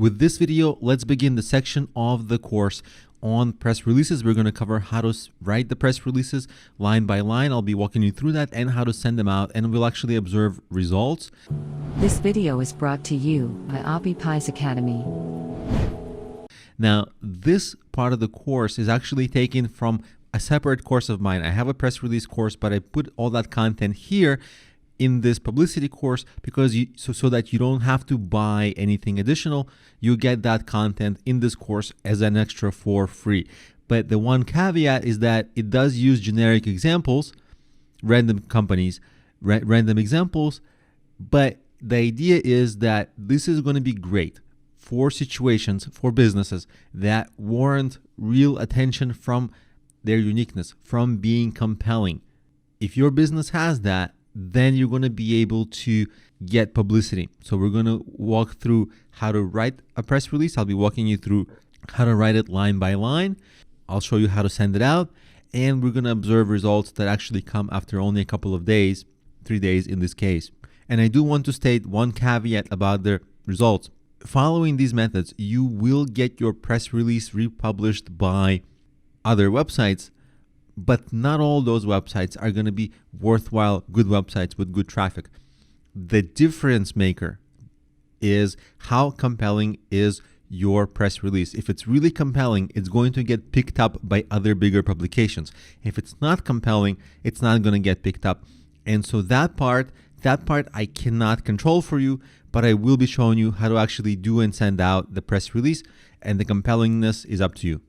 With this video, let's begin the section of the course on press releases. We're going to cover how to write the press releases line by line. I'll be walking you through that and how to send them out, and we'll actually observe results. This video is brought to you by Pies Academy. Now, this part of the course is actually taken from a separate course of mine. I have a press release course, but I put all that content here in this publicity course because so that you don't have to buy anything additional. You get that content in this course as an extra for free. But the one caveat is that it does use generic examples, random companies, random examples, but the idea is that this is going to be great for situations, for businesses that warrant real attention from their uniqueness, from being compelling. If your business has that, then you're going to be able to get publicity. So we're going to walk through how to write a press release. I'll be walking you through how to write it line by line. I'll show you how to send it out, and we're going to observe results that actually come after only a couple of days, 3 days in this case. And I do want to state one caveat about the results. Following these methods, you will get your press release republished by other websites, but not all those websites are going to be worthwhile, good websites with good traffic. The difference maker is how compelling is your press release. If it's really compelling, it's going to get picked up by other bigger publications. If it's not compelling, it's not going to get picked up. And so that part I cannot control for you, but I will be showing you how to actually do and send out the press release, and the compellingness is up to you.